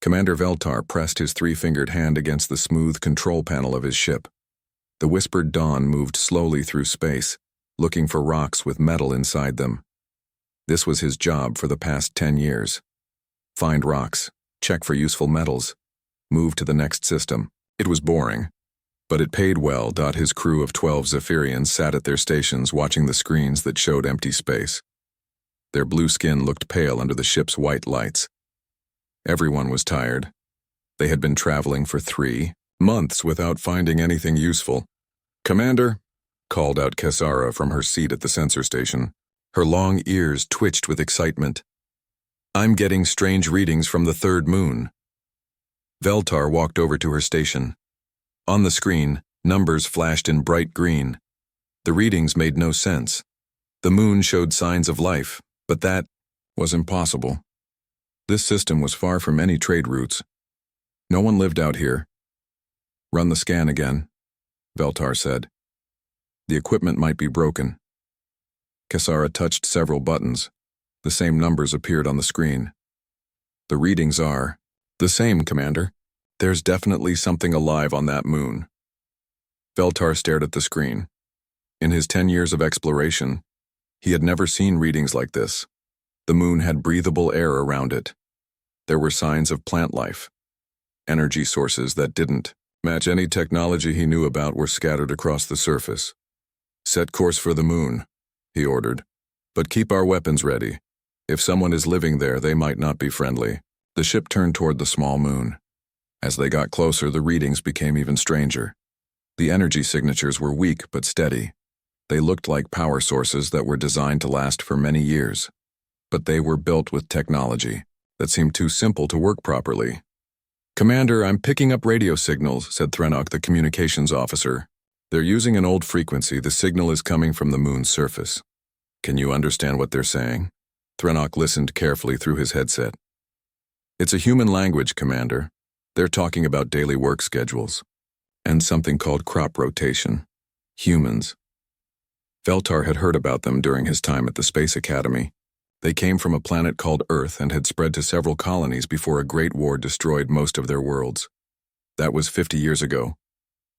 Commander Veltar pressed his three-fingered hand against the smooth control panel of his ship. The whispered dawn moved slowly through space, looking for rocks with metal inside them. This was his job for the past 10 years. Find rocks, check for useful metals, move to the next system. It was boring, but it paid well. His crew of 12 Zephyrians sat at their stations watching the screens that showed empty space. Their blue skin looked pale under the ship's white lights. Everyone was tired. They had been traveling for 3 months without finding anything useful. "Commander," called out Kessara from her seat at the sensor station. Her long ears twitched with excitement. "I'm getting strange readings from the third moon." Veltar walked over to her station. On the screen, numbers flashed in bright green. The readings made no sense. The moon showed signs of life, but that was impossible. This system was far from any trade routes. No one lived out here. "Run the scan again," Veltar said. "The equipment might be broken." Kessara touched several buttons. The same numbers appeared on the screen. "The readings are the same, Commander. There's definitely something alive on that moon." Veltar stared at the screen. In his 10 years of exploration, he had never seen readings like this. The moon had breathable air around it. There were signs of plant life. Energy sources that didn't match any technology he knew about were scattered across the surface. "Set course for the moon," he ordered. "But keep our weapons ready. If someone is living there, they might not be friendly." The ship turned toward the small moon. As they got closer, the readings became even stranger. The energy signatures were weak but steady. They looked like power sources that were designed to last for many years. But they were built with technology that seemed too simple to work properly. "Commander, I'm picking up radio signals," said Threnok, the communications officer. "They're using an old frequency. The signal is coming from the moon's surface." "Can you understand what they're saying?" Threnok listened carefully through his headset. "It's a human language, Commander. They're talking about daily work schedules and something called crop rotation. Humans." Veltar had heard about them during his time at the Space Academy. They came from a planet called Earth and had spread to several colonies before a great war destroyed most of their worlds. That was 50 years ago.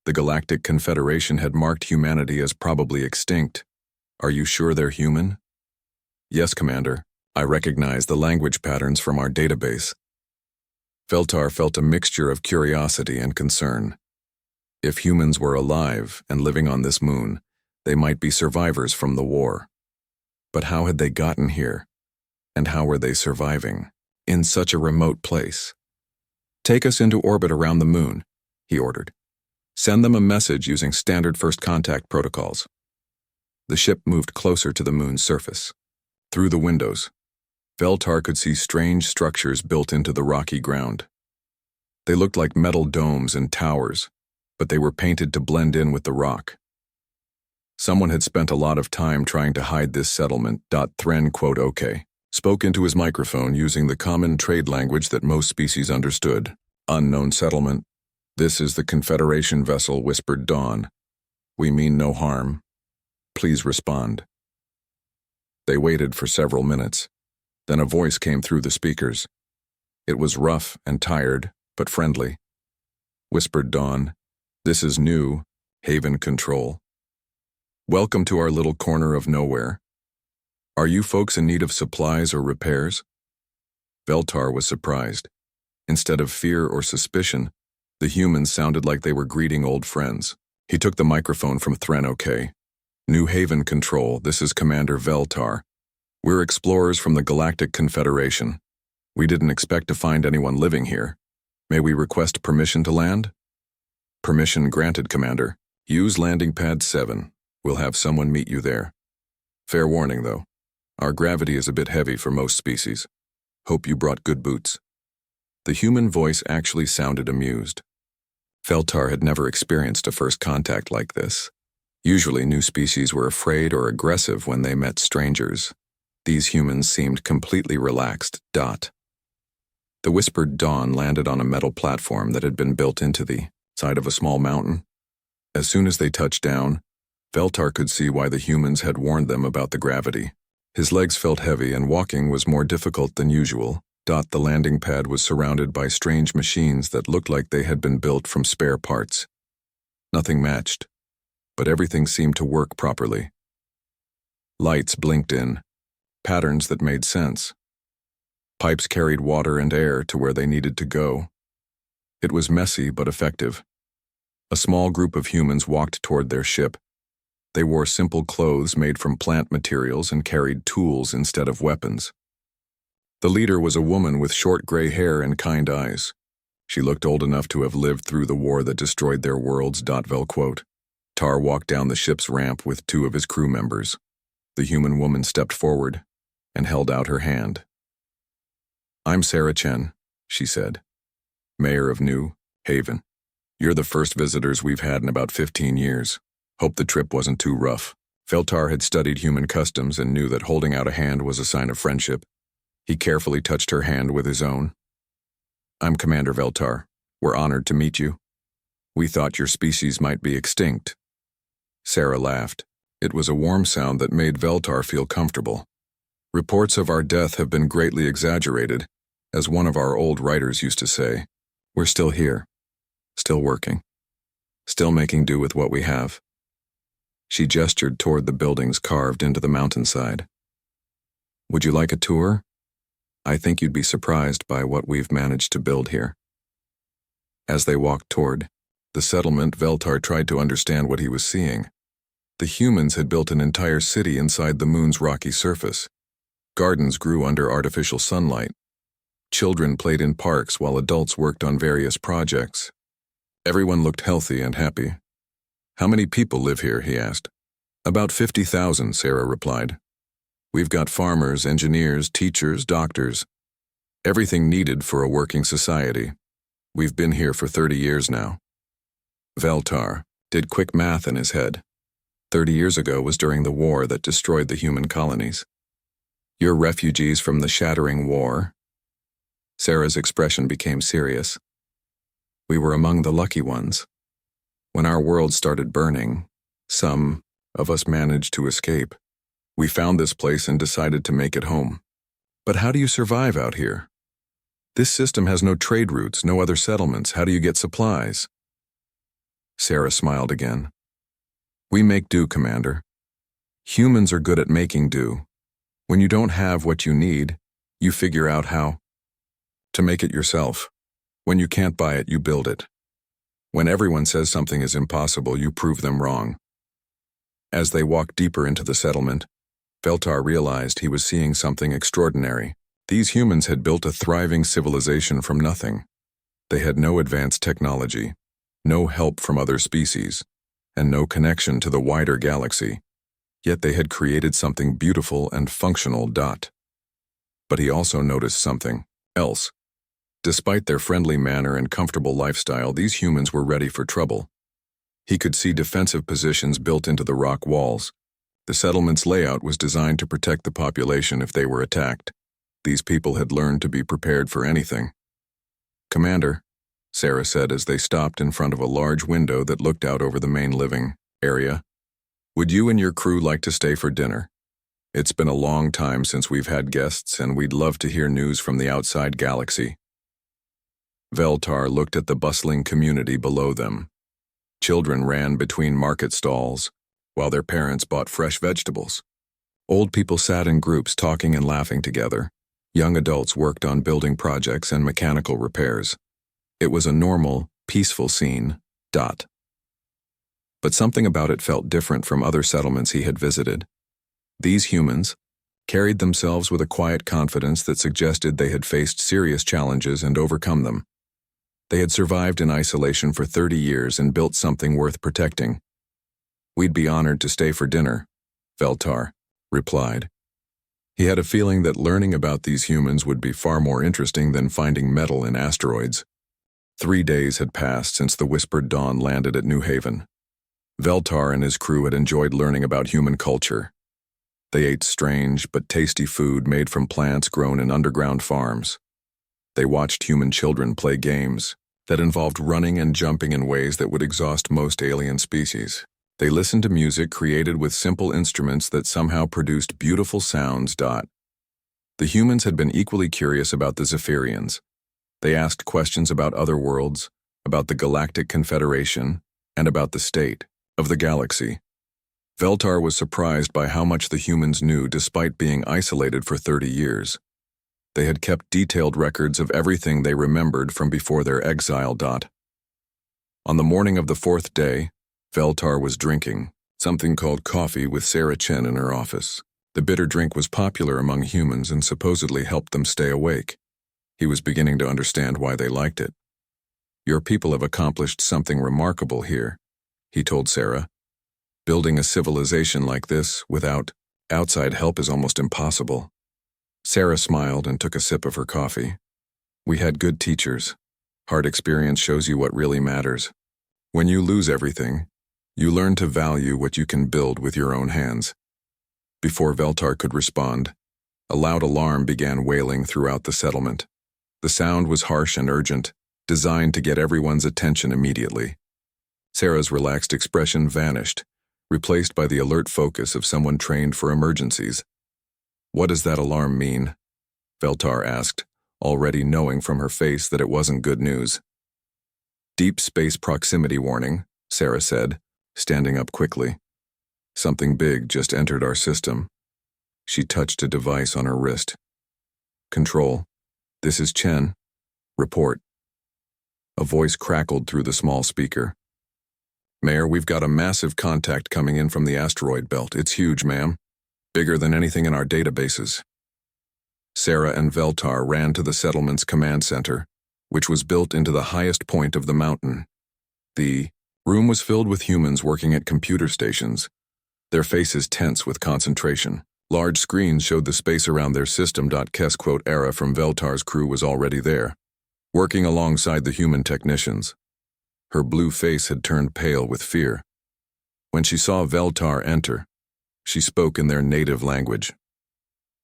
The Galactic Confederation had marked humanity as probably extinct. "Are you sure they're human?" "Yes, Commander. I recognize the language patterns from our database." Veltar felt a mixture of curiosity and concern. If humans were alive and living on this moon, they might be survivors from the war. But how had they gotten here? And how were they surviving in such a remote place? "Take us into orbit around the moon," he ordered. "Send them a message using standard first contact protocols." The ship moved closer to the moon's surface. Through the windows, Veltar could see strange structures built into the rocky ground. They looked like metal domes and towers, but they were painted to blend in with the rock. Someone had spent a lot of time trying to hide this settlement. Thren OK spoke into his microphone using the common trade language that most species understood. "Unknown settlement. This is the Confederation vessel," whispered Dawn. "We mean no harm. Please respond." They waited for several minutes. Then a voice came through the speakers. It was rough and tired, but friendly. Whispered Dawn, "This is new, Haven Control. Welcome to our little corner of nowhere. Are you folks in need of supplies or repairs?" Veltar was surprised. Instead of fear or suspicion, the humans sounded like they were greeting old friends. He took the microphone from Thren OK. "New Haven Control, this is Commander Veltar. We're explorers from the Galactic Confederation. We didn't expect to find anyone living here. May we request permission to land?" "Permission granted, Commander. Use landing pad 7. We'll have someone meet you there. Fair warning, though. Our gravity is a bit heavy for most species. Hope you brought good boots." The human voice actually sounded amused. Veltar had never experienced a first contact like this. Usually new species were afraid or aggressive when they met strangers. These humans seemed completely relaxed. The whispered Dawn landed on a metal platform that had been built into the side of a small mountain. As soon as they touched down, Veltar could see why the humans had warned them about the gravity. His legs felt heavy and walking was more difficult than usual. The landing pad was surrounded by strange machines that looked like they had been built from spare parts. Nothing matched, but everything seemed to work properly. Lights blinked in, patterns that made sense. Pipes carried water and air to where they needed to go. It was messy but effective. A small group of humans walked toward their ship. They wore simple clothes made from plant materials and carried tools instead of weapons. The leader was a woman with short gray hair and kind eyes. She looked old enough to have lived through the war that destroyed their worlds. Vel quote. Tar walked down the ship's ramp with two of his crew members. The human woman stepped forward and held out her hand. "I'm Sarah Chen," she said, "Mayor of New Haven. You're the first visitors we've had in about 15 years. Hope the trip wasn't too rough." Veltar had studied human customs and knew that holding out a hand was a sign of friendship. He carefully touched her hand with his own. "I'm Commander Veltar. We're honored to meet you. We thought your species might be extinct." Sarah laughed. It was a warm sound that made Veltar feel comfortable. "Reports of our death have been greatly exaggerated. As one of our old writers used to say, we're still here, still working, still making do with what we have." She gestured toward the buildings carved into the mountainside. "Would you like a tour? I think you'd be surprised by what we've managed to build here." As they walked toward the settlement, Veltar tried to understand what he was seeing. The humans had built an entire city inside the moon's rocky surface. Gardens grew under artificial sunlight. Children played in parks while adults worked on various projects. Everyone looked healthy and happy. "How many people live here?" he asked. "About 50,000, Sarah replied. "We've got farmers, engineers, teachers, doctors. Everything needed for a working society. We've been here for 30 years now." Veltar did quick math in his head. 30 years ago was during the war that destroyed the human colonies. "You're refugees from the shattering war?" Sarah's expression became serious. "We were among the lucky ones. When our world started burning, some of us managed to escape. We found this place and decided to make it home. But how do you survive out here? This system has no trade routes, no other settlements. How do you get supplies?" Sarah smiled again. "We make do, Commander. Humans are good at making do. When you don't have what you need, you figure out how to make it yourself. When you can't buy it, you build it. When everyone says something is impossible, you prove them wrong." As they walked deeper into the settlement, Veltar realized he was seeing something extraordinary. These humans had built a thriving civilization from nothing. They had no advanced technology, no help from other species, and no connection to the wider galaxy. Yet they had created something beautiful and functional. But he also noticed something else. Despite their friendly manner and comfortable lifestyle, these humans were ready for trouble. He could see defensive positions built into the rock walls. The settlement's layout was designed to protect the population if they were attacked. These people had learned to be prepared for anything. "Commander," Sarah said as they stopped in front of a large window that looked out over the main living area, "would you and your crew like to stay for dinner? It's been a long time since we've had guests, and we'd love to hear news from the outside galaxy." Veltar looked at the bustling community below them. Children ran between market stalls, while their parents bought fresh vegetables. Old people sat in groups talking and laughing together. Young adults worked on building projects and mechanical repairs. It was a normal, peaceful scene. But something about it felt different from other settlements he had visited. These humans carried themselves with a quiet confidence that suggested they had faced serious challenges and overcome them. They had survived in isolation for 30 years and built something worth protecting. "We'd be honored to stay for dinner," Veltar replied. He had a feeling that learning about these humans would be far more interesting than finding metal in asteroids. 3 days had passed since the Whispered Dawn landed at New Haven. Veltar and his crew had enjoyed learning about human culture. They ate strange but tasty food made from plants grown in underground farms. They watched human children play games that involved running and jumping in ways that would exhaust most alien species. They listened to music created with simple instruments that somehow produced beautiful sounds. The humans had been equally curious about the Zephyrians. They asked questions about other worlds, about the Galactic Confederation, and about the state of the galaxy. Veltar was surprised by how much the humans knew despite being isolated for 30 years. They had kept detailed records of everything they remembered from before their exile. On the morning of the 4th day, Veltar was drinking something called coffee with Sarah Chen in her office. The bitter drink was popular among humans and supposedly helped them stay awake. He was beginning to understand why they liked it. "Your people have accomplished something remarkable here," he told Sarah. "Building a civilization like this without outside help is almost impossible." Sarah smiled and took a sip of her coffee. "We had good teachers. Hard experience shows you what really matters. When you lose everything, you learn to value what you can build with your own hands." Before Veltar could respond, a loud alarm began wailing throughout the settlement. The sound was harsh and urgent, designed to get everyone's attention immediately. Sarah's relaxed expression vanished, replaced by the alert focus of someone trained for emergencies. "What does that alarm mean?" Veltar asked, already knowing from her face that it wasn't good news. "Deep space proximity warning," Sarah said, standing up quickly. "Something big just entered our system." She touched a device on her wrist. "Control, this is Chen. Report." A voice crackled through the small speaker. "Mayor, we've got a massive contact coming in from the asteroid belt. It's huge, ma'am. Bigger than anything in our databases." Sarah and Veltar ran to the settlement's command center, which was built into the highest point of the mountain. The room was filled with humans working at computer stations, their faces tense with concentration. Large screens showed the space around their system. Era from Veltar's crew was already there, working alongside the human technicians. Her blue face had turned pale with fear. When she saw Veltar enter, she spoke in their native language.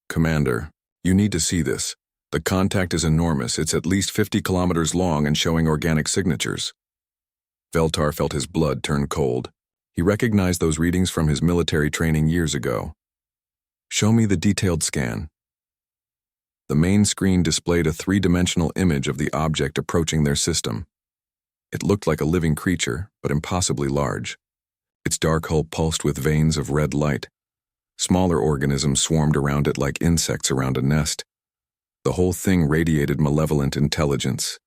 "Commander, you need to see this. The contact is enormous. It's at least 50 kilometers long and showing organic signatures." Veltar felt his blood turn cold. He recognized those readings from his military training years ago. "Show me the detailed scan." The main screen displayed a three-dimensional image of the object approaching their system. It looked like a living creature, but impossibly large. Its dark hull pulsed with veins of red light. Smaller organisms swarmed around it like insects around a nest. The whole thing radiated malevolent intelligence.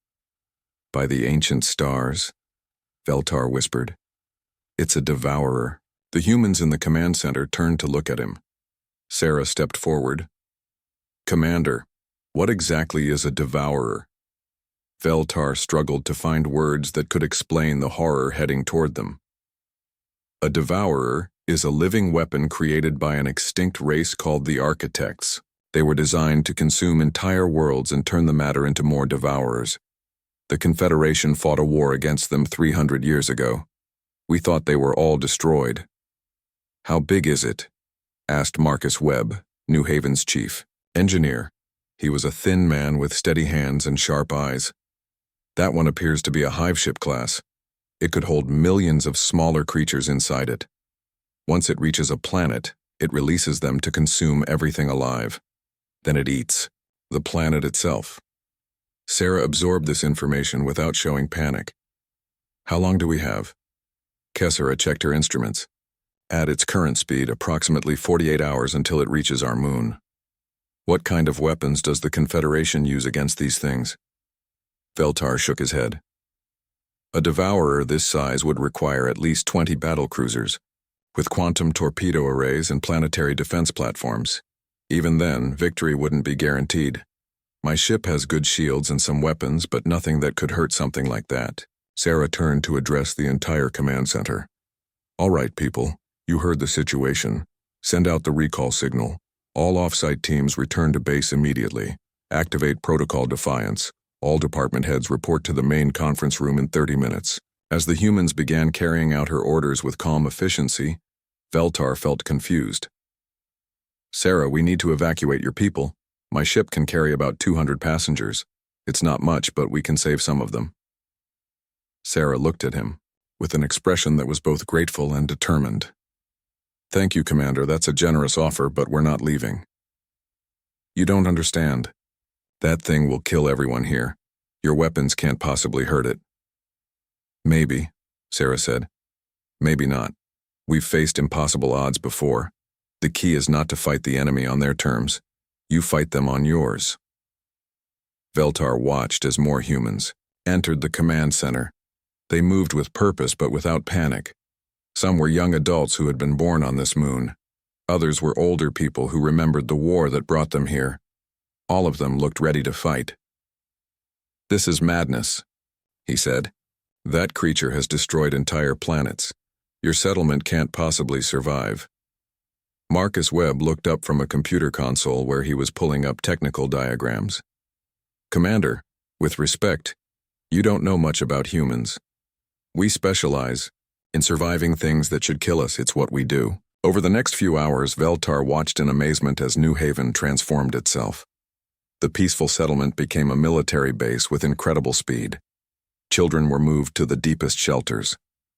"By the ancient stars," Veltar whispered. "It's a devourer." The humans in the command center turned to look at him. Sarah stepped forward. "Commander, what exactly is a devourer?" Veltar struggled to find words that could explain the horror heading toward them. "A devourer is a living weapon created by an extinct race called the Architects. They were designed to consume entire worlds and turn the matter into more devourers. The Confederation fought a war against them 300 years ago. We thought they were all destroyed." "How big is it?" asked Marcus Webb, New Haven's chief engineer. He was a thin man with steady hands and sharp eyes. "That one appears to be a hive ship class. It could hold millions of smaller creatures inside it. Once it reaches a planet, it releases them to consume everything alive. Then it eats the planet itself." Sarah absorbed this information without showing panic. "How long do we have?" Kessera checked her instruments. "At its current speed, approximately 48 hours until it reaches our moon." "What kind of weapons does the Confederation use against these things?" Veltar shook his head. "A devourer this size would require at least 20 battlecruisers, with quantum torpedo arrays and planetary defense platforms. Even then, victory wouldn't be guaranteed. My ship has good shields and some weapons, but nothing that could hurt something like that." Sarah turned to address the entire command center. "All right, people, you heard the situation. Send out the recall signal. All off-site teams return to base immediately. Activate Protocol Defiance. All department heads report to the main conference room in 30 minutes. As the humans began carrying out her orders with calm efficiency, Veltar felt confused. "Sarah, we need to evacuate your people. My ship can carry about 200 passengers. It's not much, but we can save some of them." Sarah looked at him, with an expression that was both grateful and determined. "Thank you, Commander. That's a generous offer, but we're not leaving." You don't understand. That thing will kill everyone here. Your weapons can't possibly hurt it. Maybe, Sarah said. Maybe not. We've faced impossible odds before. The key is not to fight the enemy on their terms. You fight them on yours. Veltar watched as more humans entered the command center. They moved with purpose but without panic. Some were young adults who had been born on this moon. Others were older people who remembered the war that brought them here. All of them looked ready to fight. "This is madness," he said. "That creature has destroyed entire planets. Your settlement can't possibly survive." Marcus Webb looked up from a computer console where he was pulling up technical diagrams. "Commander, with respect, you don't know much about humans. We specialize in surviving things that should kill us. It's what we do." Over the next few hours, Veltar watched in amazement as New Haven transformed itself. The peaceful settlement became a military base with incredible speed. Children were moved to the deepest shelters.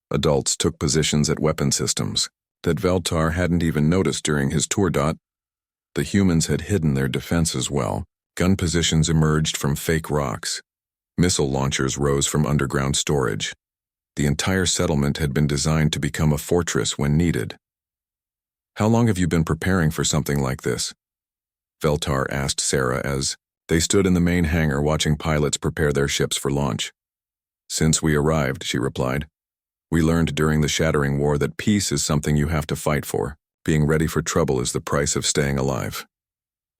Adults took positions at weapon systems that Veltar hadn't even noticed during his tour. The humans had hidden their defenses well. Gun positions emerged from fake rocks. Missile launchers rose from underground storage. The entire settlement had been designed to become a fortress when needed. "How long have you been preparing for something like this?" Veltar asked Sarah as they stood in the main hangar watching pilots prepare their ships for launch. "Since we arrived," she replied. "We learned during the Shattering War that peace is something you have to fight for. Being ready for trouble is the price of staying alive."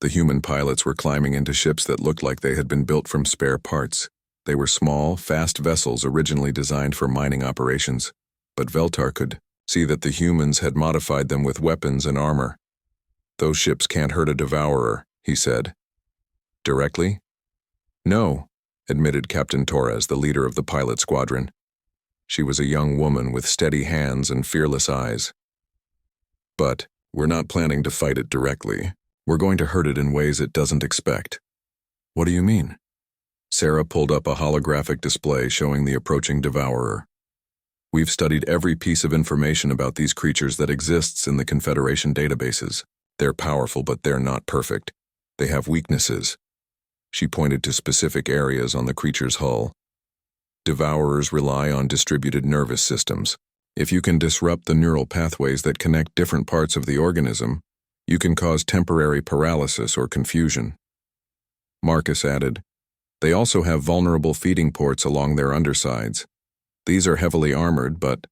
The human pilots were climbing into ships that looked like they had been built from spare parts. They were small, fast vessels originally designed for mining operations, but Veltar could see that the humans had modified them with weapons and armor. "Those ships can't hurt a devourer," he said. "Directly?" "No," admitted Captain Torres, the leader of the pilot squadron. She was a young woman with steady hands and fearless eyes. "But we're not planning to fight it directly. We're going to hurt it in ways it doesn't expect." "What do you mean?" Sarah pulled up a holographic display showing the approaching devourer. "We've studied every piece of information about these creatures that exists in the Confederation databases. They're powerful, but they're not perfect. They have weaknesses." She pointed to specific areas on the creature's hull. "Devourers rely on distributed nervous systems. If you can disrupt the neural pathways that connect different parts of the organism, you can cause temporary paralysis or confusion." Marcus added, "They also have vulnerable feeding ports along their undersides. These are heavily armored, but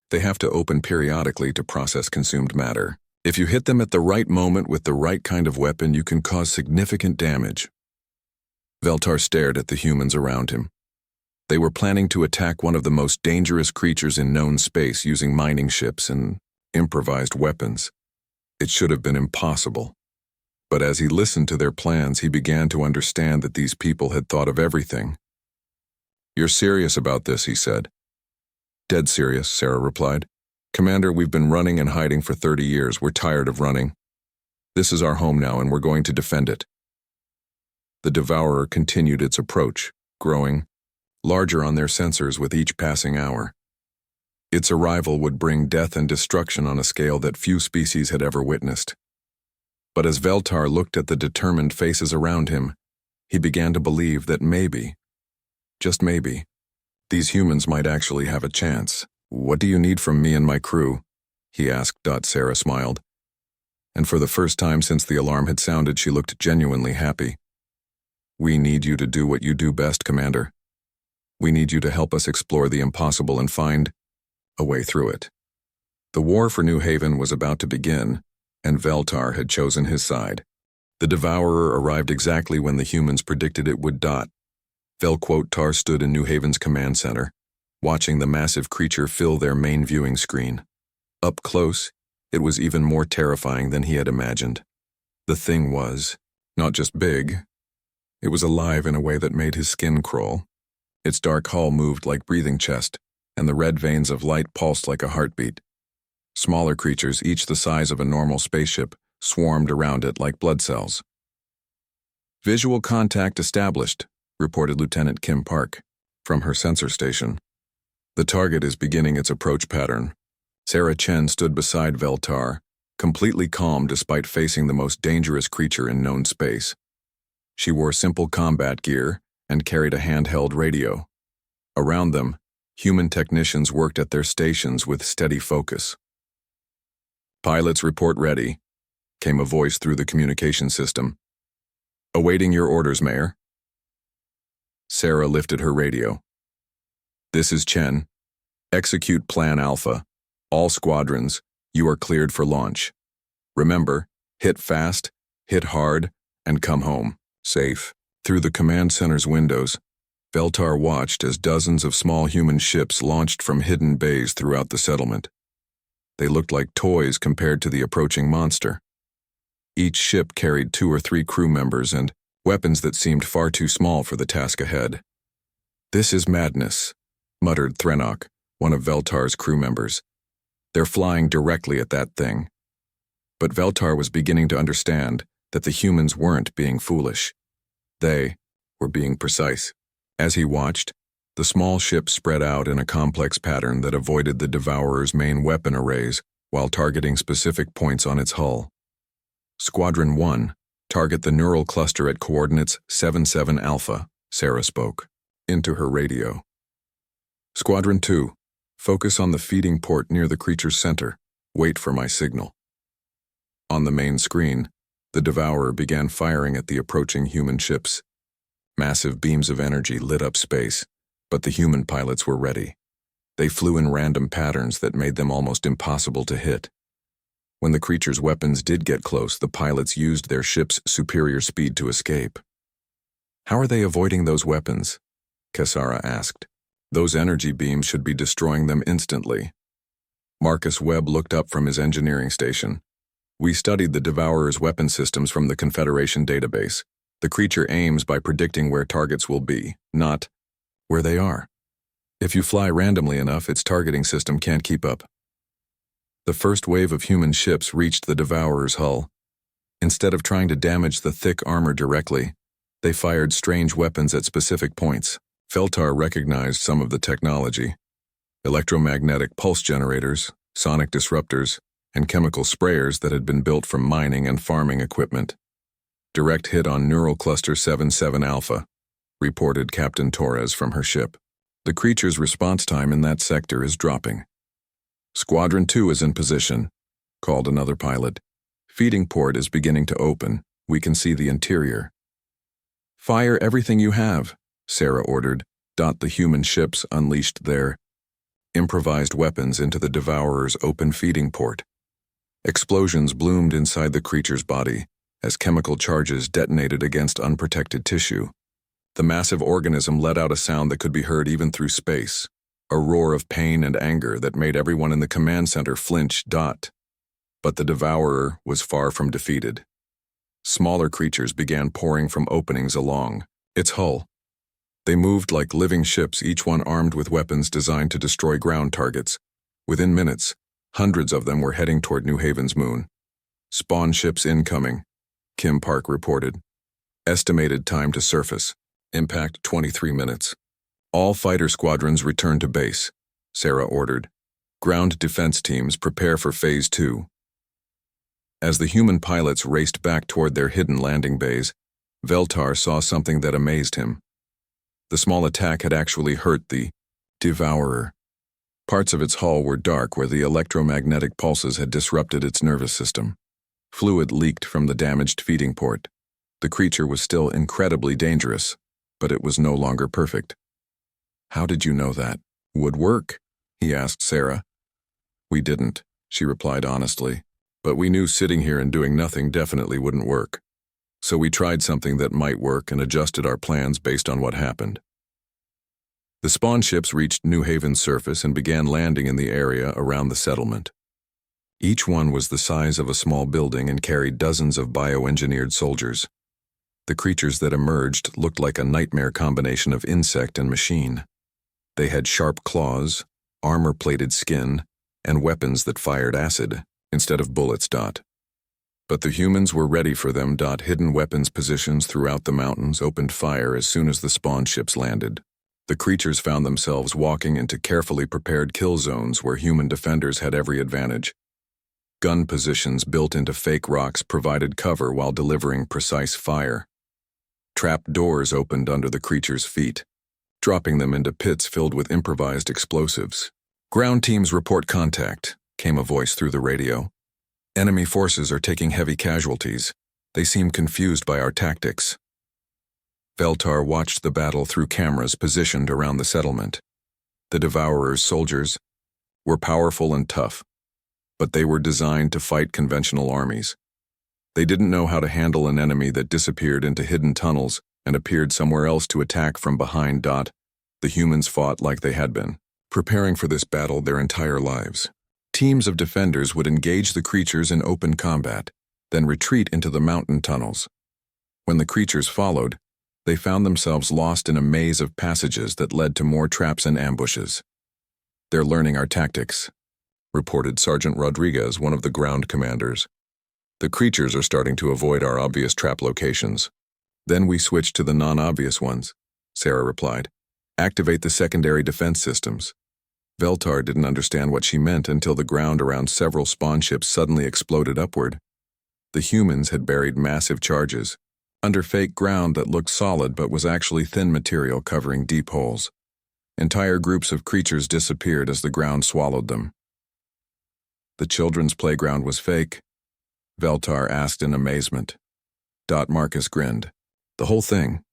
they have to open periodically to process consumed matter. If you hit them at the right moment with the right kind of weapon, you can cause significant damage." Veltar stared at the humans around him. They were planning to attack one of the most dangerous creatures in known space using mining ships and improvised weapons. It should have been impossible. But as he listened to their plans, he began to understand that these people had thought of everything. "You're serious about this," he said. "Dead serious," Sarah replied. "Commander, we've been running and hiding for 30 years. We're tired of running. This is our home now, and we're going to defend it." The devourer continued its approach, growing larger on their sensors with each passing hour. Its arrival would bring death and destruction on a scale that few species had ever witnessed. But as Veltar looked at the determined faces around him, he began to believe that maybe, just maybe, these humans might actually have a chance. "What do you need from me and my crew?" he asked. Sarah smiled. And for the first time since the alarm had sounded, she looked genuinely happy. "We need you to do what you do best, Commander. We need you to help us explore the impossible and find a way through it." The war for New Haven was about to begin, and Veltar had chosen his side. The devourer arrived exactly when the humans predicted it would. Veltar stood in New Haven's command center, watching the massive creature fill their main viewing screen. Up close, it was even more terrifying than he had imagined. The thing was not just big, it was alive in a way that made his skin crawl. Its dark hull moved like breathing chest, and the red veins of light pulsed like a heartbeat. Smaller creatures, each the size of a normal spaceship, swarmed around it like blood cells. "Visual contact established," reported Lieutenant Kim Park from her sensor station. "The target is beginning its approach pattern." Sarah Chen stood beside Veltar, completely calm despite facing the most dangerous creature in known space. She wore simple combat gear and carried a handheld radio. Around them, human technicians worked at their stations with steady focus. "Pilots report ready," came a voice through the communication system. "Awaiting your orders, Mayor." Sarah lifted her radio. "This is Chen. Execute Plan Alpha. All squadrons, you are cleared for launch. Remember, hit fast, hit hard, and come home safe." Through the command center's windows, Veltar watched as dozens of small human ships launched from hidden bays throughout the settlement. They looked like toys compared to the approaching monster. Each ship carried 2 or 3 crew members and weapons that seemed far too small for the task ahead. "This is madness," muttered Threnok, one of Veltar's crew members. "They're flying directly at that thing." But Veltar was beginning to understand that the humans weren't being foolish. They were being precise. As he watched, the small ship spread out in a complex pattern that avoided the Devourer's main weapon arrays while targeting specific points on its hull. "Squadron 1, target the neural cluster at coordinates 77 Alpha, Sarah spoke into her radio. "Squadron 2, focus on the feeding port near the creature's center. Wait for my signal." On the main screen, the Devourer began firing at the approaching human ships. Massive beams of energy lit up space, but the human pilots were ready. They flew in random patterns that made them almost impossible to hit. When the creature's weapons did get close, the pilots used their ship's superior speed to escape. "How are they avoiding those weapons?" Cassara asked. "Those energy beams should be destroying them instantly." Marcus Webb looked up from his engineering station. "We studied the Devourer's weapon systems from the Confederation database. The creature aims by predicting where targets will be, not where they are. If you fly randomly enough, its targeting system can't keep up." The first wave of human ships reached the Devourer's hull. Instead of trying to damage the thick armor directly, they fired strange weapons at specific points. Veltar recognized some of the technology: electromagnetic pulse generators, sonic disruptors, and chemical sprayers that had been built from mining and farming equipment. "Direct hit on Neural Cluster 77 Alpha," reported Captain Torres from her ship. "The creature's response time in that sector is dropping." "Squadron 2 is in position," called another pilot. "Feeding port is beginning to open. We can see the interior." "Fire everything you have," Sarah ordered. The human ships unleashed their improvised weapons into the Devourer's open feeding port. Explosions bloomed inside the creature's body as chemical charges detonated against unprotected tissue. The massive organism let out a sound that could be heard even through space, a roar of pain and anger that made everyone in the command center flinch. But the Devourer was far from defeated. Smaller creatures began pouring from openings along its hull. They moved like living ships, each one armed with weapons designed to destroy ground targets. Within minutes, hundreds of them were heading toward New Haven's moon. "Spawn ships incoming," Kim Park reported. "Estimated time to surface. Impact 23 minutes. All fighter squadrons return to base," Sarah ordered. "Ground defense teams prepare for Phase 2. As the human pilots raced back toward their hidden landing bays, Veltar saw something that amazed him. The small attack had actually hurt the Devourer. Parts of its hull were dark where the electromagnetic pulses had disrupted its nervous system. Fluid leaked from the damaged feeding port. The creature was still incredibly dangerous, but it was no longer perfect. "How did you know that would work?" he asked Sarah. "We didn't," she replied honestly, "but we knew sitting here and doing nothing definitely wouldn't work. So we tried something that might work and adjusted our plans based on what happened." The spawn ships reached New Haven's surface and began landing in the area around the settlement. Each one was the size of a small building and carried dozens of bioengineered soldiers. The creatures that emerged looked like a nightmare combination of insect and machine. They had sharp claws, armor-plated skin, and weapons that fired acid instead of bullets. But the humans were ready for them. Hidden weapons positions throughout the mountains opened fire as soon as the spawn ships landed. The creatures found themselves walking into carefully prepared kill zones where human defenders had every advantage. Gun positions built into fake rocks provided cover while delivering precise fire. Trap doors opened under the creatures' feet, dropping them into pits filled with improvised explosives. "Ground teams report contact," came a voice through the radio. "Enemy forces are taking heavy casualties. They seem confused by our tactics." Veltar watched the battle through cameras positioned around the settlement. The Devourer's soldiers were powerful and tough, but they were designed to fight conventional armies. They didn't know how to handle an enemy that disappeared into hidden tunnels and appeared somewhere else to attack from behind. The humans fought like they had been, preparing for this battle their entire lives. Teams of defenders would engage the creatures in open combat, then retreat into the mountain tunnels. When the creatures followed, they found themselves lost in a maze of passages that led to more traps and ambushes. "They're learning our tactics," reported Sergeant Rodriguez, one of the ground commanders. "The creatures are starting to avoid our obvious trap locations. Then we switched to the non-obvious ones," Sarah replied. "Activate the secondary defense systems." Veltar didn't understand what she meant until the ground around several spawn ships suddenly exploded upward. The humans had buried massive charges under fake ground that looked solid but was actually thin material covering deep holes. Entire groups of creatures disappeared as the ground swallowed them. "The children's playground was fake?" Veltar asked in amazement. Marcus grinned. "The whole thing.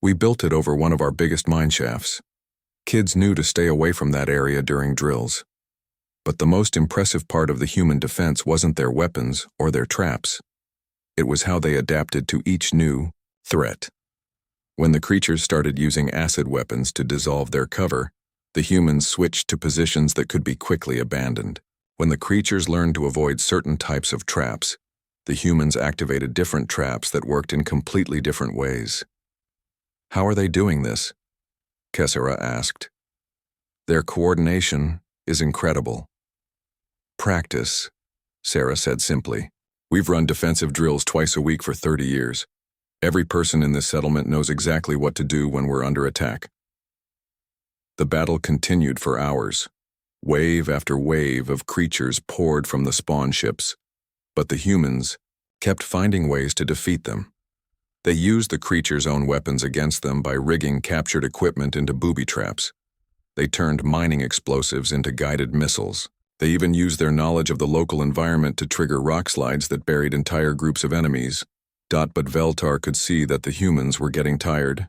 We built it over one of our biggest mine shafts. Kids knew to stay away from that area during drills. But the most impressive part of the human defense wasn't their weapons or their traps. It was how they adapted to each new threat. When the creatures started using acid weapons to dissolve their cover, the humans switched to positions that could be quickly abandoned. When the creatures learned to avoid certain types of traps, the humans activated different traps that worked in completely different ways. "How are they doing this?" Kessera asked. "Their coordination is incredible." "Practice," Sarah said simply. "We've run defensive drills twice a week for 30 years. Every person in this settlement knows exactly what to do when we're under attack." The battle continued for hours. Wave after wave of creatures poured from the spawn ships, but the humans kept finding ways to defeat them. They used the creatures' own weapons against them by rigging captured equipment into booby traps. They turned mining explosives into guided missiles. They even used their knowledge of the local environment to trigger rock slides that buried entire groups of enemies. But Veltar could see that the humans were getting tired.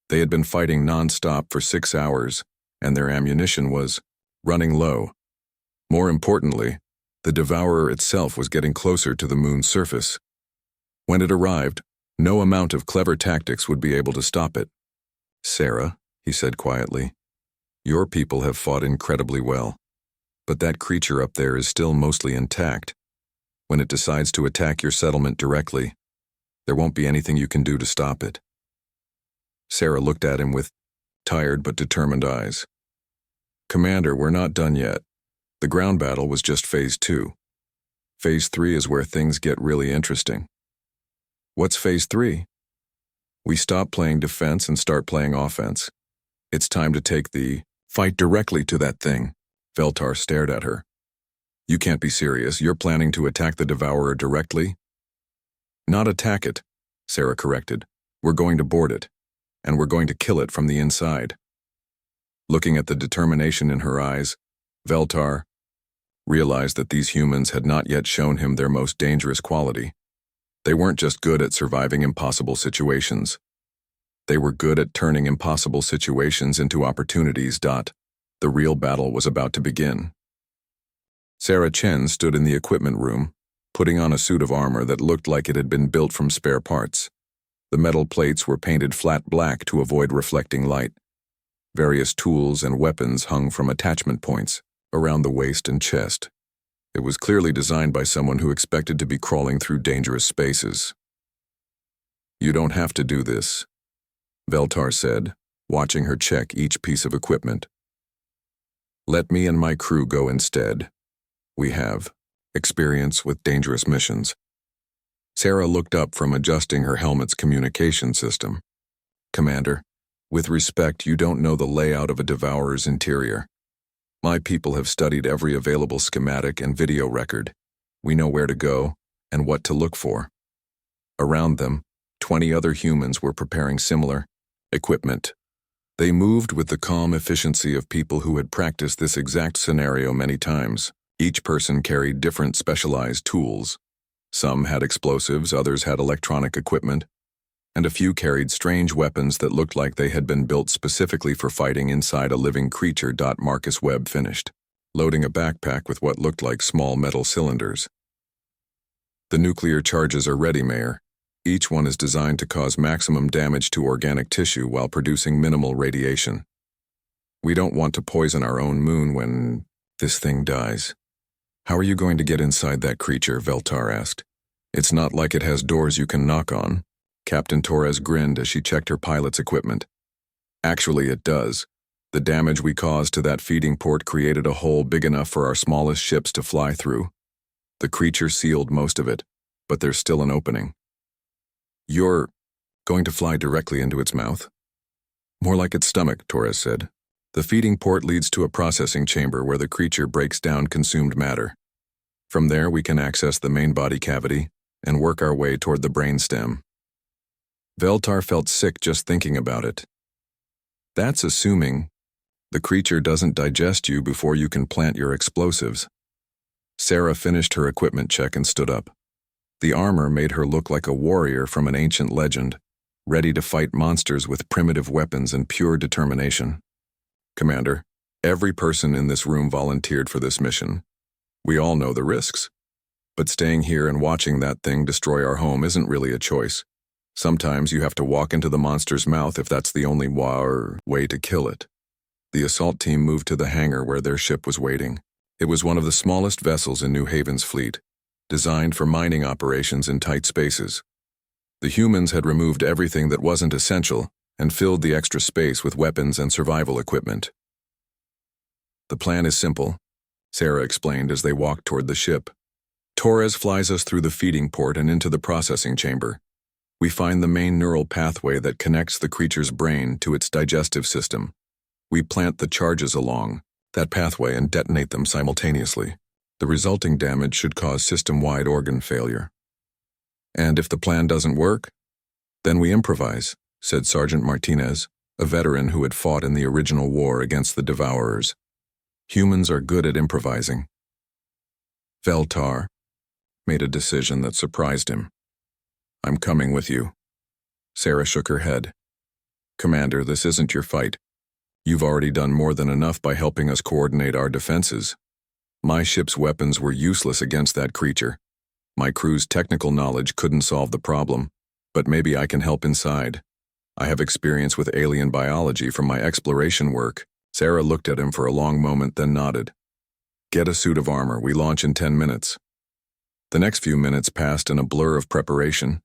They had been fighting non-stop for 6 hours, and their ammunition was running low. More importantly, the Devourer itself was getting closer to the moon's surface. When it arrived, no amount of clever tactics would be able to stop it. "Sarah," he said quietly, "your people have fought incredibly well. But that creature up there is still mostly intact. When it decides to attack your settlement directly, there won't be anything you can do to stop it." Sarah looked at him with tired but determined eyes. "Commander, we're not done yet. The ground battle was just Phase 2. Phase 3 is where things get really interesting." "What's Phase 3? "We stop playing defense and start playing offense. It's time to take the fight directly to that thing." Veltar stared at her. "You can't be serious. You're planning to attack the Devourer directly?" "Not attack it," Sarah corrected. "We're going to board it, and we're going to kill it from the inside." Looking at the determination in her eyes, Veltar realized that these humans had not yet shown him their most dangerous quality. They weren't just good at surviving impossible situations. They were good at turning impossible situations into opportunities. The real battle was about to begin. Sarah Chen stood in the equipment room, putting on a suit of armor that looked like it had been built from spare parts. The metal plates were painted flat black to avoid reflecting light. Various tools and weapons hung from attachment points around the waist and chest. It was clearly designed by someone who expected to be crawling through dangerous spaces. "You don't have to do this," Veltar said, watching her check each piece of equipment. "Let me and my crew go instead. We have experience with dangerous missions." Sarah looked up from adjusting her helmet's communication system. "Commander, with respect, you don't know the layout of a Devourer's interior. My people have studied every available schematic and video record. We know where to go and what to look for. Around them, 20 other humans were preparing similar equipment. They moved with the calm efficiency of people who had practiced this exact scenario many times. Each person carried different specialized tools. Some had explosives, others had electronic equipment, and a few carried strange weapons that looked like they had been built specifically for fighting inside a living creature. Marcus Webb finished, loading a backpack with what looked like small metal cylinders. The nuclear charges are ready, Mayor. Each one is designed to cause maximum damage to organic tissue while producing minimal radiation. We don't want to poison our own moon when this thing dies. How are you going to get inside that creature? Veltar asked. It's not like it has doors you can knock on. Captain Torres grinned as she checked her pilot's equipment. Actually, it does. The damage we caused to that feeding port created a hole big enough for our smallest ships to fly through. The creature sealed most of it, but there's still an opening. You're going to fly directly into its mouth? More like its stomach, Torres said. The feeding port leads to a processing chamber where the creature breaks down consumed matter. From there, we can access the main body cavity and work our way toward the brainstem. Veltar felt sick just thinking about it. That's assuming the creature doesn't digest you before you can plant your explosives. Sarah finished her equipment check and stood up. The armor made her look like a warrior from an ancient legend, ready to fight monsters with primitive weapons and pure determination. Commander, every person in this room volunteered for this mission. We all know the risks. But staying here and watching that thing destroy our home isn't really a choice. Sometimes you have to walk into the monster's mouth if that's the only way to kill it. The assault team moved to the hangar where their ship was waiting. It was one of the smallest vessels in New Haven's fleet, designed for mining operations in tight spaces. The humans had removed everything that wasn't essential and filled the extra space with weapons and survival equipment. The plan is simple, Sarah explained as they walked toward the ship. Torres flies us through the feeding port and into the processing chamber. We find the main neural pathway that connects the creature's brain to its digestive system. We plant the charges along that pathway and detonate them simultaneously. The resulting damage should cause system-wide organ failure. And if the plan doesn't work, then we improvise, said Sergeant Martinez, a veteran who had fought in the original war against the Devourers. Humans are good at improvising. Veltar made a decision that surprised him. I'm coming with you. Sarah shook her head. Commander, this isn't your fight. You've already done more than enough by helping us coordinate our defenses. My ship's weapons were useless against that creature. My crew's technical knowledge couldn't solve the problem, but maybe I can help inside. I have experience with alien biology from my exploration work. Sarah looked at him for a long moment, then nodded. Get a suit of armor. We launch in 10 minutes. The next few minutes passed in a blur of preparation.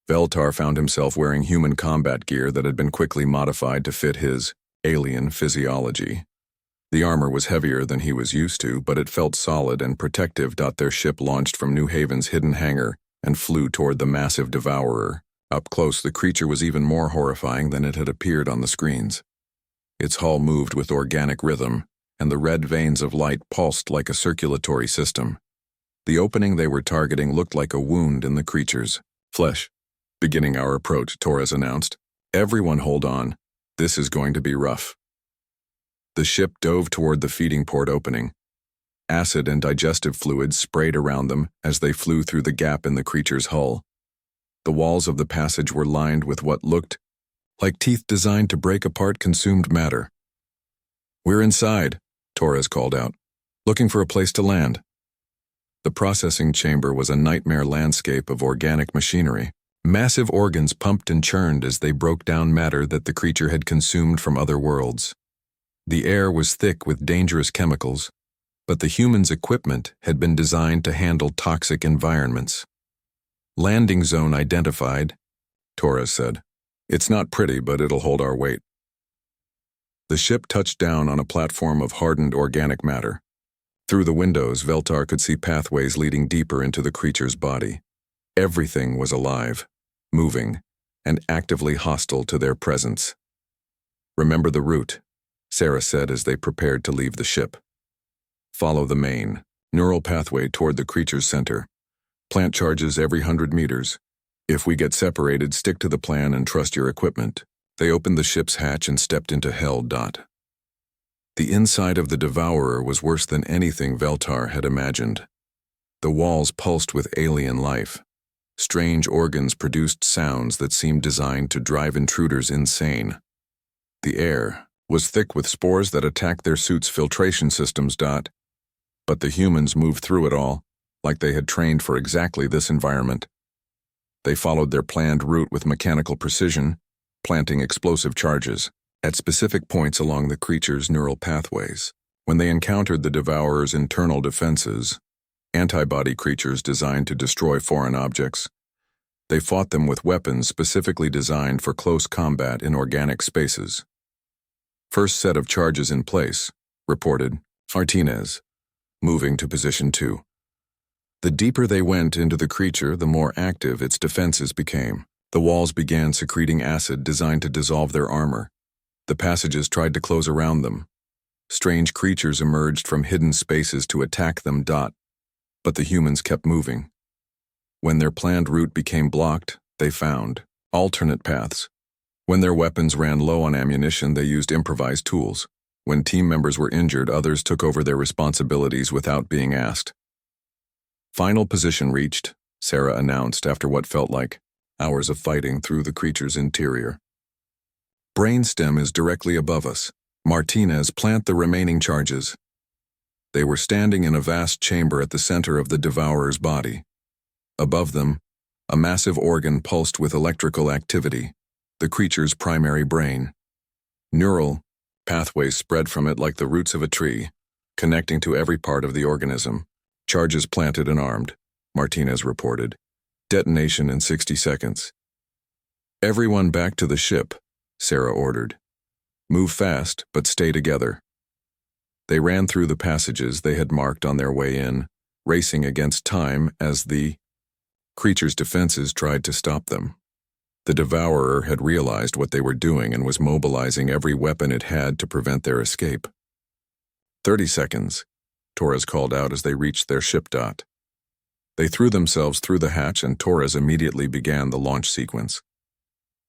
Veltar found himself wearing human combat gear that had been quickly modified to fit his alien physiology. The armor was heavier than he was used to, but it felt solid and protective. Their ship launched from New Haven's hidden hangar and flew toward the massive Devourer. Up close, the creature was even more horrifying than it had appeared on the screens. Its hull moved with organic rhythm, and the red veins of light pulsed like a circulatory system. The opening they were targeting looked like a wound in the creature's flesh. Beginning our approach, Torres announced. Everyone hold on. This is going to be rough. The ship dove toward the feeding port opening. Acid and digestive fluids sprayed around them as they flew through the gap in the creature's hull. The walls of the passage were lined with what looked like teeth designed to break apart consumed matter. We're inside, Torres called out, looking for a place to land. The processing chamber was a nightmare landscape of organic machinery. Massive organs pumped and churned as they broke down matter that the creature had consumed from other worlds. The air was thick with dangerous chemicals, but the humans' equipment had been designed to handle toxic environments. Landing zone identified, Torres said. It's not pretty, but it'll hold our weight. The ship touched down on a platform of hardened organic matter. Through the windows, Veltar could see pathways leading deeper into the creature's body. Everything was alive, moving, and actively hostile to their presence. Remember the route, Sarah said as they prepared to leave the ship. Follow the main Neural pathway toward the creature's center. Plant charges every 100 meters. If we get separated, stick to the plan and trust your equipment. They opened the ship's hatch and stepped into hell. The inside of the Devourer was worse than anything Veltar had imagined. The walls pulsed with alien life. Strange organs produced sounds that seemed designed to drive intruders insane. The air was thick with spores that attacked their suits' filtration systems. But the humans moved through it all, like they had trained for exactly this environment. They followed their planned route with mechanical precision, planting explosive charges at specific points along the creature's neural pathways. When they encountered the Devourer's internal defenses, antibody creatures designed to destroy foreign objects, they fought them with weapons specifically designed for close combat in organic spaces. First set of charges in place, reported Martinez, moving to position 2. The deeper they went into the creature, the more active its defenses became. The walls began secreting acid designed to dissolve their armor. The passages tried to close around them. Strange creatures emerged from hidden spaces to attack them. But the humans kept moving. When their planned route became blocked, they found alternate paths. When their weapons ran low on ammunition, they used improvised tools. When team members were injured, others took over their responsibilities without being asked. Final position reached, Sarah announced after what felt like hours of fighting through the creature's interior. Brainstem is directly above us. Martinez, plant the remaining charges. They were standing in a vast chamber at the center of the Devourer's body. Above them, a massive organ pulsed with electrical activity, the creature's primary brain. Neural pathways spread from it like the roots of a tree, connecting to every part of the organism. Charges planted and armed, Martinez reported. Detonation in 60 seconds. Everyone back to the ship, Sarah ordered. Move fast, but stay together. They ran through the passages they had marked on their way in, racing against time as the creature's defenses tried to stop them. The Devourer had realized what they were doing and was mobilizing every weapon it had to prevent their escape. 30 seconds, Torres called out as they reached their ship. They threw themselves through the hatch and Torres immediately began the launch sequence.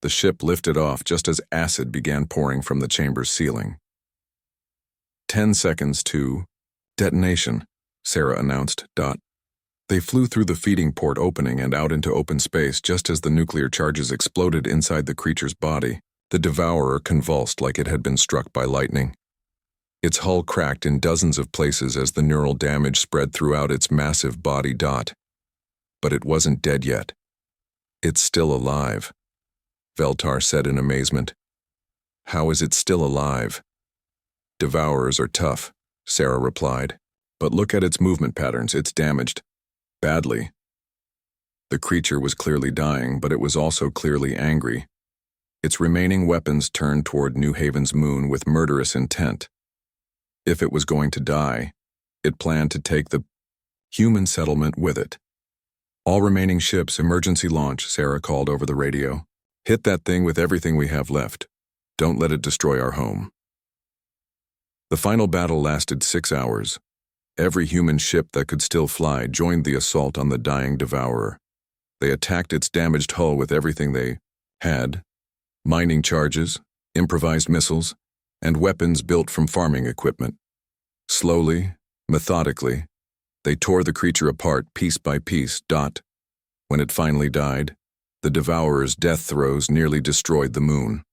The ship lifted off just as acid began pouring from the chamber's ceiling. 10 seconds to detonation, Sarah announced. They flew through the feeding port opening and out into open space just as the nuclear charges exploded inside the creature's body. The Devourer convulsed like it had been struck by lightning. Its hull cracked in dozens of places as the neural damage spread throughout its massive body. But it wasn't dead yet. It's still alive, Veltar said in amazement. How is it still alive? Devourers are tough, Sarah replied. But look at its movement patterns, it's damaged. Badly. The creature was clearly dying, but it was also clearly angry. Its remaining weapons turned toward New Haven's moon with murderous intent. If it was going to die, it planned to take the human settlement with it. All remaining ships, emergency launch, Sarah called over the radio. Hit that thing with everything we have left. Don't let it destroy our home. The final battle lasted 6 hours. Every human ship that could still fly joined the assault on the dying Devourer. They attacked its damaged hull with everything they had: mining charges, improvised missiles, and weapons built from farming equipment. Slowly, methodically, they tore the creature apart piece by piece. When it finally died, the Devourer's death throes nearly destroyed the moon.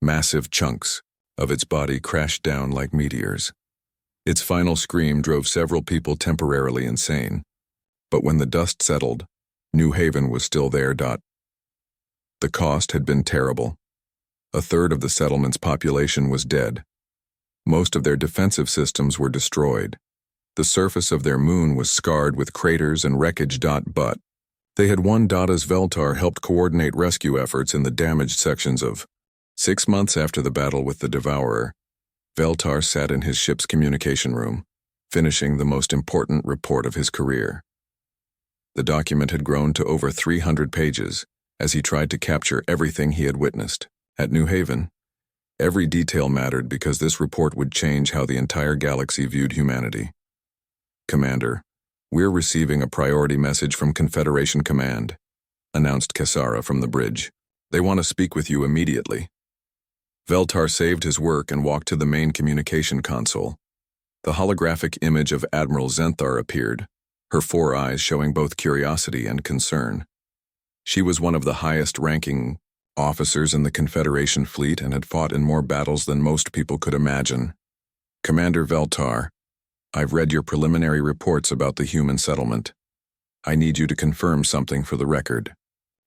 Massive chunks of its body crashed down like meteors. Its final scream drove several people temporarily insane. But when the dust settled, New Haven was still there. The cost had been terrible. A third of the settlement's population was dead. Most of their defensive systems were destroyed. The surface of their moon was scarred with craters and wreckage. But they had won. As Veltar helped coordinate rescue efforts in the damaged sections of. 6 months after the battle with the Devourer, Veltar sat in his ship's communication room, finishing the most important report of his career. The document had grown to over 300 pages as he tried to capture everything he had witnessed. At New Haven, every detail mattered because this report would change how the entire galaxy viewed humanity. Commander, we're receiving a priority message from Confederation Command, announced Cassara from the bridge. They want to speak with you immediately. Veltar saved his work and walked to the main communication console. The holographic image of Admiral Zenthar appeared, her 4 eyes showing both curiosity and concern. She was one of the highest-ranking officers in the Confederation fleet and had fought in more battles than most people could imagine. Commander Veltar, I've read your preliminary reports about the human settlement. I need you to confirm something for the record.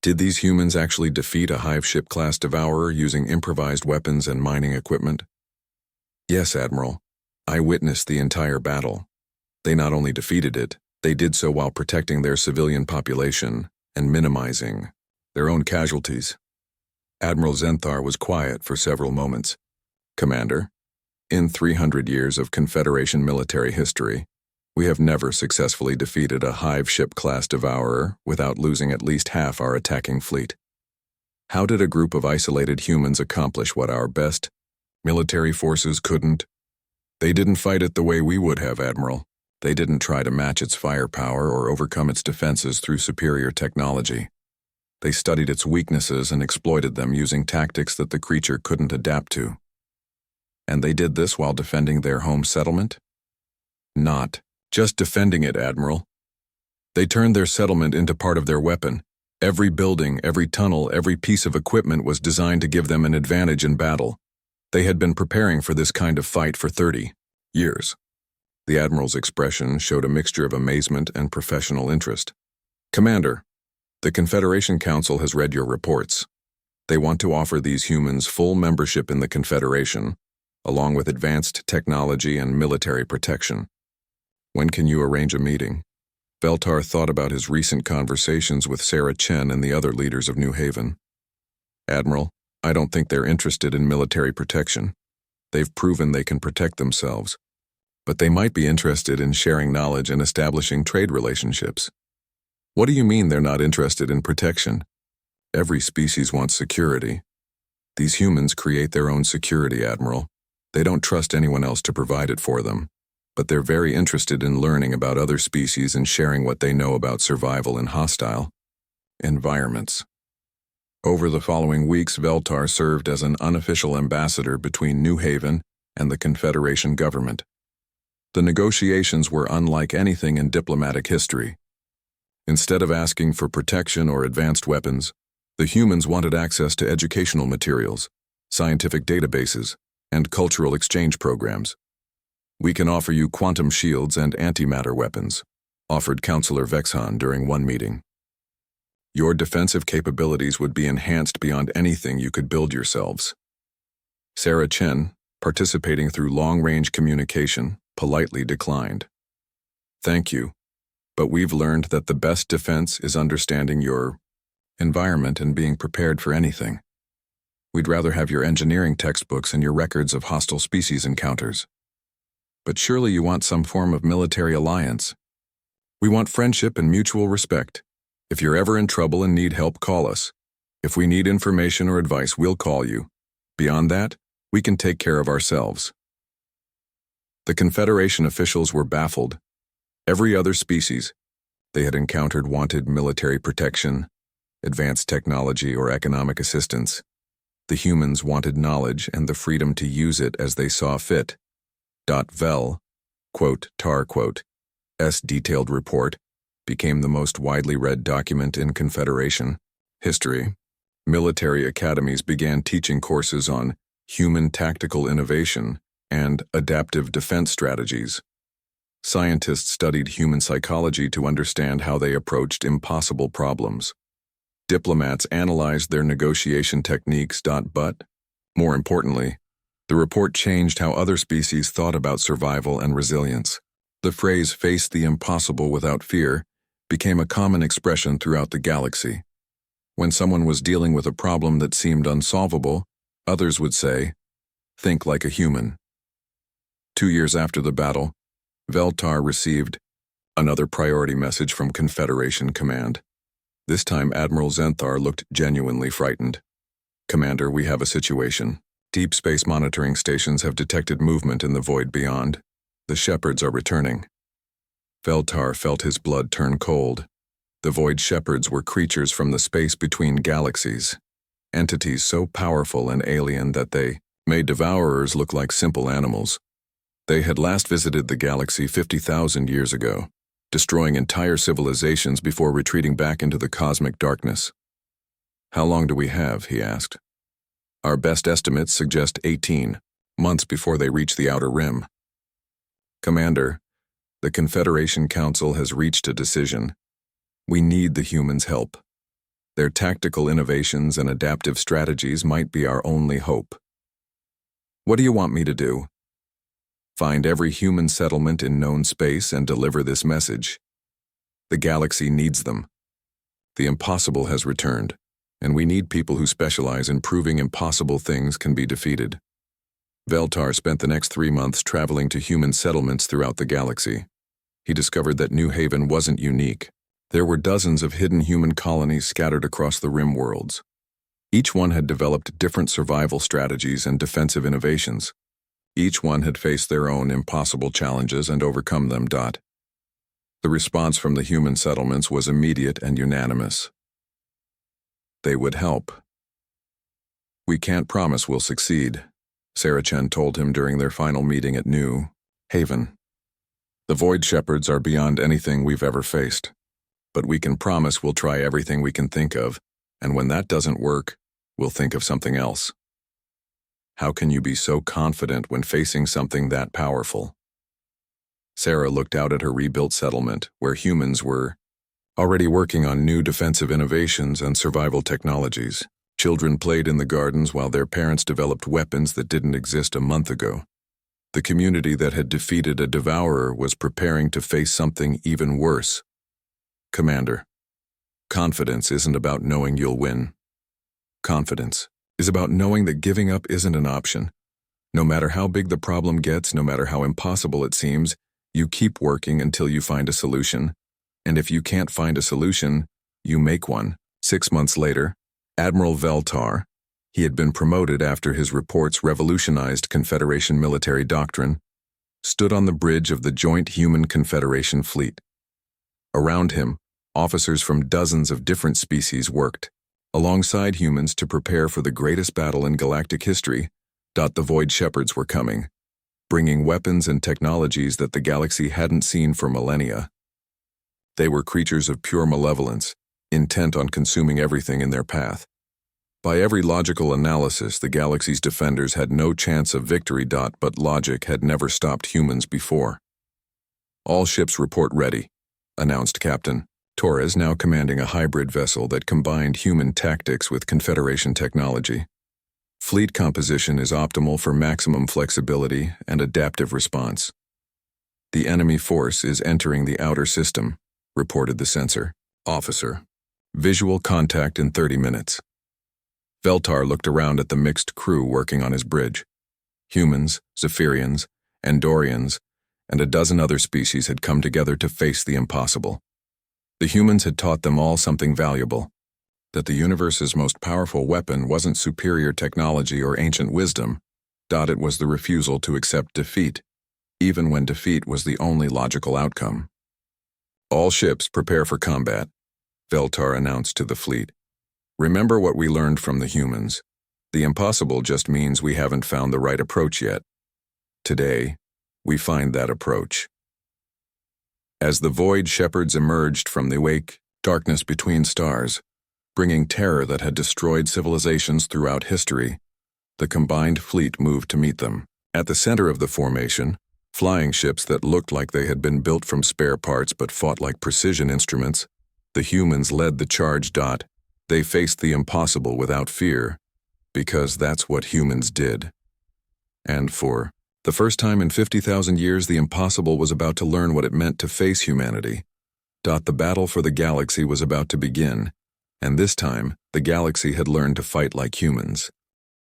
Did these humans actually defeat a hive ship-class devourer using improvised weapons and mining equipment? Yes, Admiral. I witnessed the entire battle. They not only defeated it, they did so while protecting their civilian population and minimizing their own casualties. Admiral Zenthar was quiet for several moments. Commander, in 300 years of Confederation military history, we have never successfully defeated a hive ship-class devourer without losing at least half our attacking fleet. How did a group of isolated humans accomplish what our best military forces couldn't? They didn't fight it the way we would have, Admiral. They didn't try to match its firepower or overcome its defenses through superior technology. They studied its weaknesses and exploited them using tactics that the creature couldn't adapt to. And they did this while defending their home settlement? Not just defending it, Admiral. They turned their settlement into part of their weapon. Every building, every tunnel, every piece of equipment was designed to give them an advantage in battle. They had been preparing for this kind of fight for 30 years. The Admiral's expression showed a mixture of amazement and professional interest. Commander, the Confederation Council has read your reports. They want to offer these humans full membership in the Confederation, along with advanced technology and military protection. When can you arrange a meeting? Veltar thought about his recent conversations with Sarah Chen and the other leaders of New Haven. Admiral, I don't think they're interested in military protection. They've proven they can protect themselves. But they might be interested in sharing knowledge and establishing trade relationships. What do you mean they're not interested in protection? Every species wants security. These humans create their own security, Admiral. They don't trust anyone else to provide it for them. But they're very interested in learning about other species and sharing what they know about survival in hostile environments. Over the following weeks, Veltar served as an unofficial ambassador between New Haven and the Confederation government. The negotiations were unlike anything in diplomatic history. Instead of asking for protection or advanced weapons, the humans wanted access to educational materials, scientific databases, and cultural exchange programs. We can offer you quantum shields and antimatter weapons, offered Counselor Vexhan during one meeting. Your defensive capabilities would be enhanced beyond anything you could build yourselves. Sarah Chen, participating through long-range communication, politely declined. Thank you, but we've learned that the best defense is understanding your environment and being prepared for anything. We'd rather have your engineering textbooks and your records of hostile species encounters. But surely you want some form of military alliance. We want friendship and mutual respect. If you're ever in trouble and need help, call us. If we need information or advice, we'll call you. Beyond that, we can take care of ourselves. The Confederation officials were baffled. Every other species they had encountered wanted military protection, advanced technology, or economic assistance. The humans wanted knowledge and the freedom to use it as they saw fit. Vel, quote, tar, quote, S detailed report became the most widely read document in Confederation history. Military academies began teaching courses on human tactical innovation and adaptive defense strategies. Scientists studied human psychology to understand how they approached impossible problems. Diplomats analyzed their negotiation techniques. But, more importantly, the report changed how other species thought about survival and resilience. The phrase "face the impossible without fear" became a common expression throughout the galaxy. When someone was dealing with a problem that seemed unsolvable, others would say, "Think like a human." 2 years after the battle, Veltar received another priority message from Confederation Command. This time Admiral Zenthar looked genuinely frightened. Commander, we have a situation. Deep space monitoring stations have detected movement in the void beyond. The shepherds are returning. Veltar felt his blood turn cold. The Void Shepherds were creatures from the space between galaxies, entities so powerful and alien that they made devourers look like simple animals. They had last visited the galaxy 50,000 years ago, destroying entire civilizations before retreating back into the cosmic darkness. "How long do we have?" he asked. "Our best estimates suggest 18 months before they reach the outer rim." "Commander, the Confederation Council has reached a decision. We need the humans' help. Their tactical innovations and adaptive strategies might be our only hope." "What do you want me to do?" "Find every human settlement in known space and deliver this message. The galaxy needs them. The impossible has returned, and we need people who specialize in proving impossible things can be defeated." Veltar spent the next 3 months traveling to human settlements throughout the galaxy. He discovered that New Haven wasn't unique. There were dozens of hidden human colonies scattered across the rim worlds. Each one had developed different survival strategies and defensive innovations. Each one had faced their own impossible challenges and overcome them. The response from the human settlements was immediate and unanimous. They would help. "We can't promise we'll succeed," Sarah Chen told him during their final meeting at New Haven. "The Void Shepherds are beyond anything we've ever faced. But we can promise we'll try everything we can think of, and when that doesn't work, we'll think of something else." "How can you be so confident when facing something that powerful?" Sarah looked out at her rebuilt settlement, where humans were already working on new defensive innovations and survival technologies. Children played in the gardens while their parents developed weapons that didn't exist a month ago. The community that had defeated a devourer was preparing to face something even worse. "Commander, confidence isn't about knowing you'll win. Confidence is about knowing that giving up isn't an option. No matter how big the problem gets, no matter how impossible it seems, you keep working until you find a solution. And if you can't find a solution, you make one." 6 months later, Admiral Veltar, he had been promoted after his reports revolutionized Confederation military doctrine, stood on the bridge of the joint Human Confederation fleet. Around him, officers from dozens of different species worked, alongside humans to prepare for the greatest battle in galactic history. The Void Shepherds were coming, bringing weapons and technologies that the galaxy hadn't seen for millennia. They were creatures of pure malevolence, intent on consuming everything in their path. By every logical analysis, the galaxy's defenders had no chance of victory. But logic had never stopped humans before. "All ships report ready," announced Captain Torres, now commanding a hybrid vessel that combined human tactics with Confederation technology. "Fleet composition is optimal for maximum flexibility and adaptive response. The enemy force is entering the outer system," reported the sensor officer. "Visual contact in 30 minutes. Veltar looked around at the mixed crew working on his bridge. Humans, Zephyrians, Andorians, and a dozen other species had come together to face the impossible. The humans had taught them all something valuable: that the universe's most powerful weapon wasn't superior technology or ancient wisdom. It was the refusal to accept defeat, even when defeat was the only logical outcome. "All ships prepare for combat," Veltar announced to the fleet. "Remember what we learned from the humans. The impossible just means we haven't found the right approach yet. Today, we find that approach." As the Void Shepherds emerged from the wake, darkness between stars, bringing terror that had destroyed civilizations throughout history, the combined fleet moved to meet them. At the center of the formation, flying ships that looked like they had been built from spare parts but fought like precision instruments, the humans led the charge. They faced the impossible without fear, because that's what humans did. And for the first time in 50,000 years, the impossible was about to learn what it meant to face humanity. The battle for the galaxy was about to begin, and this time, the galaxy had learned to fight like humans.